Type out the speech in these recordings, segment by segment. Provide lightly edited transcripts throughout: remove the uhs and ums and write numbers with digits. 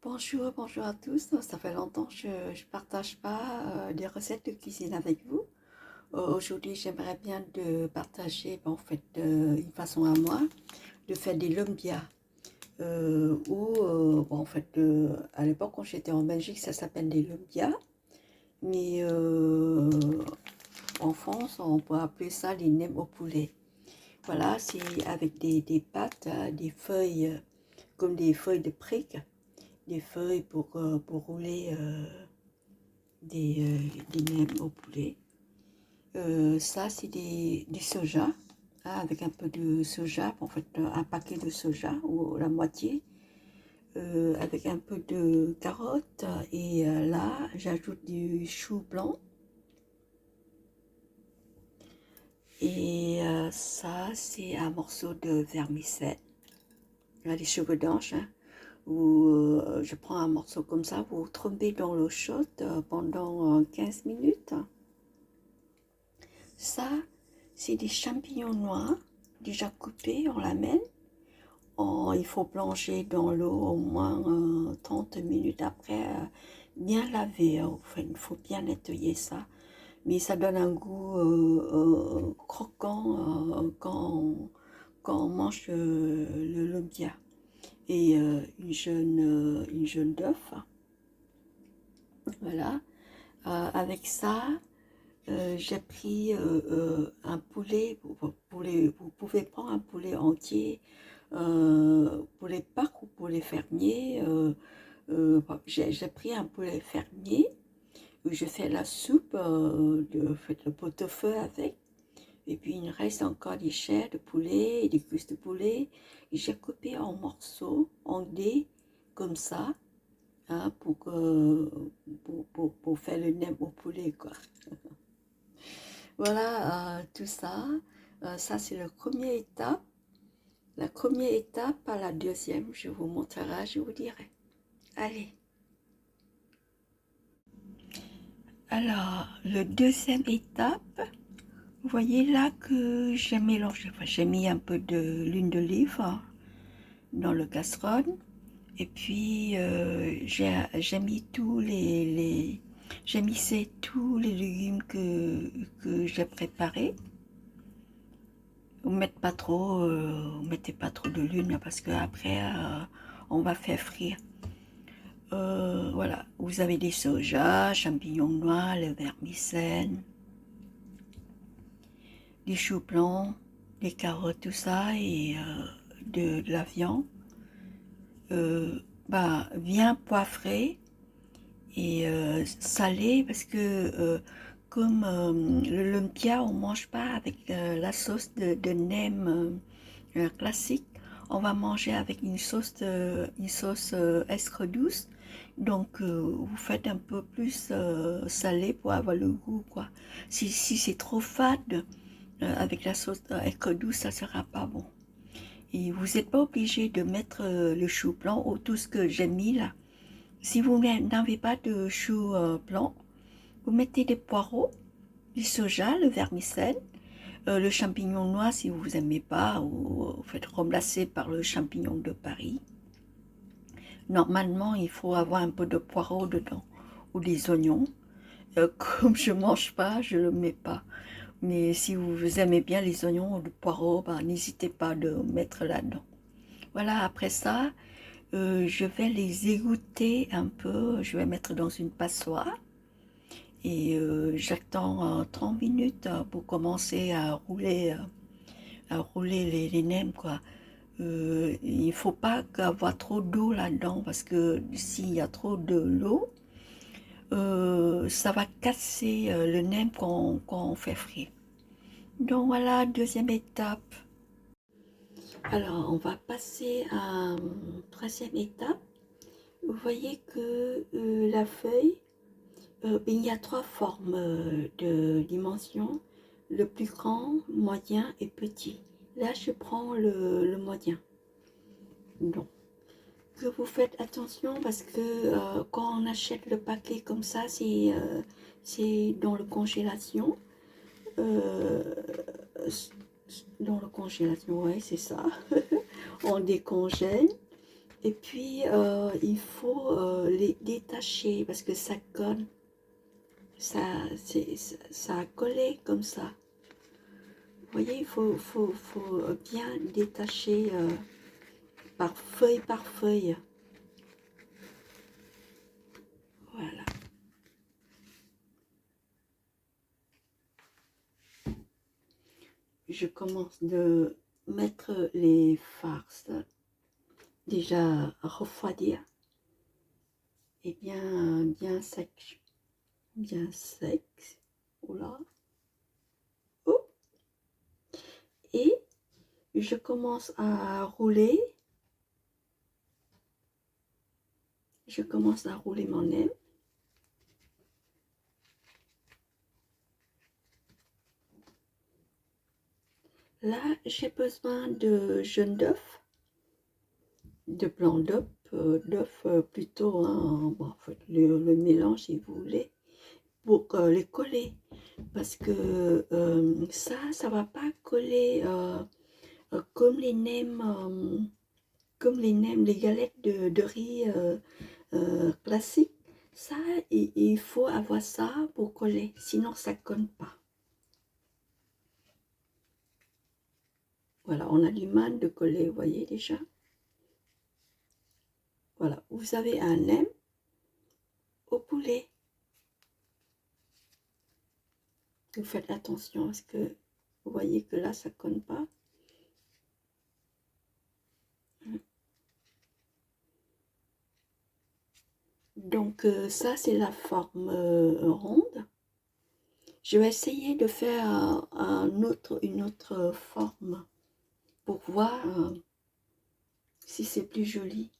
Bonjour, bonjour à tous. Ça fait longtemps que je ne partage pas des recettes de cuisine avec vous. Aujourd'hui, j'aimerais bien de partager une façon à moi de faire des lumpia. À l'époque, quand j'étais en Belgique, ça s'appelle des lumpia. Mais en France, on peut appeler ça des nems au poulet. Voilà, c'est avec des pâtes, des feuilles, comme des feuilles de briques, des feuilles pour rouler des nems au poulet. Ça, c'est des soja, hein, avec un peu de soja, en fait, un paquet de soja, ou la moitié, avec un peu de carottes. Et là, j'ajoute du chou blanc. Et ça, c'est un morceau de vermicelle. Là, les cheveux d'ange, hein, où je prends un morceau comme ça, vous trempez dans l'eau chaude pendant 15 minutes. Ça, c'est des champignons noirs, déjà coupés en lamelles. Il faut plonger dans l'eau au moins 30 minutes après, bien laver. Enfin, il faut bien nettoyer ça. Mais ça donne un goût croquant quand on mange le lumpia. Et une jaune d'œuf. Voilà. Avec ça, j'ai pris un poulet, vous pouvez prendre un poulet entier, pour les parcs ou pour les fermiers. J'ai pris un poulet fermier, où je fais la soupe, le pot-au-feu avec, et puis il reste encore des chairs de poulet et des cuisses de poulet, et j'ai coupé en morceaux, en dés, comme ça, hein, pour faire le nem au poulet, quoi. Voilà, tout ça. Ça, c'est la première étape. La première étape à la deuxième, je vous montrerai, je vous dirai. Allez. Alors, la deuxième étape, vous voyez là que j'ai mélangé, enfin, j'ai mis un peu de l'huile d'olive dans le casserole. Et puis, j'ai mis j'ai mixé tous les légumes que j'ai préparés. Vous mettez pas trop de l'huile parce que après on va faire frire. Voilà, vous avez des soja, champignons noirs, le vermicelle, des choux blancs, des carottes, tout ça, et de la viande. Bien poivré et salé parce que comme le lumpia, on mange pas avec la sauce de nem classique. On va manger avec une sauce aigre douce. Donc vous faites un peu plus salé pour avoir le goût, quoi. Si c'est trop fade avec la sauce aigre douce, ça sera pas bon. Et vous n'êtes pas obligé de mettre le chou blanc ou tout ce que j'ai mis là. Si vous n'avez pas de chou blanc, vous mettez des poireaux, du soja, le vermicelle, le champignon noir si vous n'aimez pas, ou vous faites remplacer par le champignon de Paris. Normalement, il faut avoir un peu de poireaux dedans, ou des oignons. Comme je ne mange pas, je ne le mets pas. Mais si vous aimez bien les oignons ou le poireau, n'hésitez pas de mettre là-dedans. Voilà, après ça, je vais les égoutter un peu. Je vais mettre dans une passoire. Et j'attends 30 minutes pour commencer à rouler les nems, quoi. Il ne faut pas avoir trop d'eau là-dedans parce que s'il y a trop de l'eau, ça va casser le nem quand on fait frire. Donc voilà, deuxième étape. Alors, on va passer à troisième étape. Vous voyez que la feuille, il y a trois formes de dimensions, le plus grand, moyen et petit. Là, je prends le moyen. Donc, que vous faites attention parce que quand on achète le paquet comme ça, c'est dans le congélation. Euh, dans le congélation, ouais, c'est ça. On décongèle Et puis, il faut les détacher parce que ça colle. Ça a collé comme ça. Vous voyez, il faut bien détacher par feuille. Voilà. Je commence de mettre les farces déjà à refroidir et bien sec. Bien sec. Oula. Oh. Et je commence à rouler. Je commence à rouler mon nem. Là, j'ai besoin de jaune d'œuf, de blanc d'œuf plutôt, hein, bon, en fait, le mélange si vous voulez, pour les coller. Parce que ça va pas coller comme les nems, les galettes de riz classiques. Ça, il faut avoir ça pour coller, sinon ça colle pas. Voilà, on a du mal de coller, vous voyez déjà. Voilà, vous avez un nem au poulet. Vous faites attention parce que vous voyez que là, ça ne colle pas. Donc ça, c'est la forme ronde. Je vais essayer de faire une autre forme pour voir si c'est plus joli.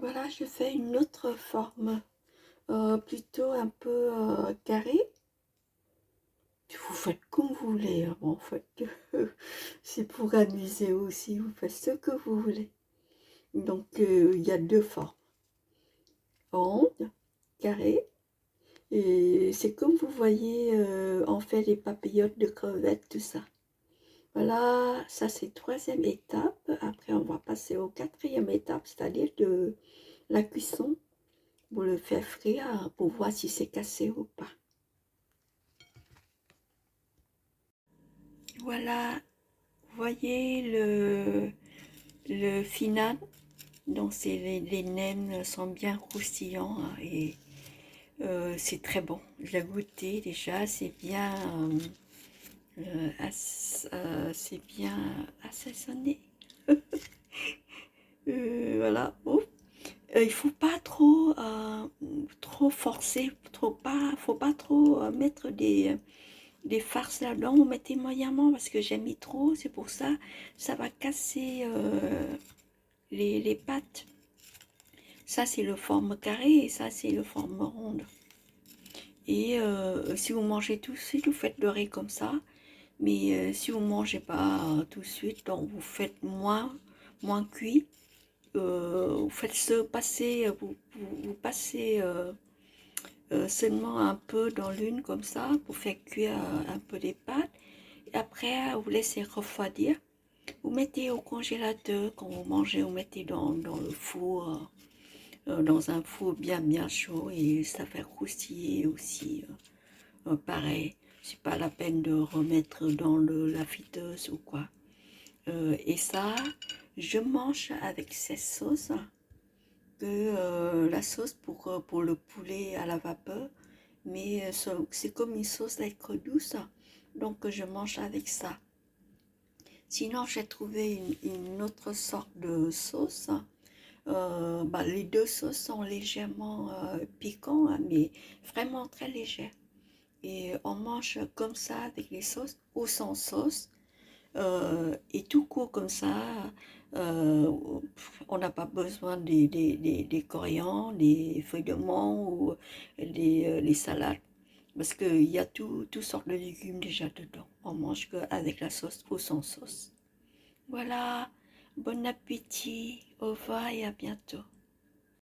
Voilà, je fais une autre forme, plutôt un peu carrée. Vous faites comme vous voulez, hein. Bon, en fait, c'est pour amuser aussi, vous faites ce que vous voulez. Donc, il y a deux formes, ronde, carrée, et c'est comme vous voyez, on fait les papillotes de crevettes, tout ça. Voilà, ça c'est troisième étape. Après, on va passer au quatrième étape, c'est-à-dire de la cuisson. Pour le faire frire, pour voir si c'est cassé ou pas. Voilà, vous voyez le final. Donc les nems sont bien croustillants hein, et c'est très bon. Je l'ai goûté déjà, c'est bien, c'est bien assaisonné. Voilà. Oh. Il faut pas trop forcer, faut pas trop mettre des farces là-dedans. Vous mettez moyennement parce que j'ai mis trop, c'est pour ça, ça va casser les pâtes. Ça c'est le forme carré et ça c'est le forme ronde. Et si vous mangez tout de suite, vous faites le riz comme ça. Mais si vous ne mangez pas tout de suite, donc vous faites moins cuit. Vous faites ce passer, vous passez seulement un peu dans l'une comme ça pour faire cuire un peu les pâtes. Et après, vous laissez refroidir. Vous mettez au congélateur quand vous mangez, vous mettez dans le four, dans un four bien chaud et ça fait croustiller aussi. Pareil, c'est pas la peine de remettre dans la friteuse ou quoi. Et ça, je mange avec cette sauce que la sauce pour le poulet à la vapeur, mais c'est comme une sauce d'être douce, donc je mange avec ça. Sinon, j'ai trouvé une autre sorte de sauce. Les deux sauces sont légèrement piquants, hein, mais vraiment très légères. Et on mange comme ça avec les sauces ou sans sauce. Et tout court comme ça, on n'a pas besoin des coriandres, des feuilles de menthe ou les salades. Parce qu'il y a toutes sortes de légumes déjà dedans. On mange qu'avec la sauce ou sans sauce. Voilà, bon appétit, au revoir et à bientôt.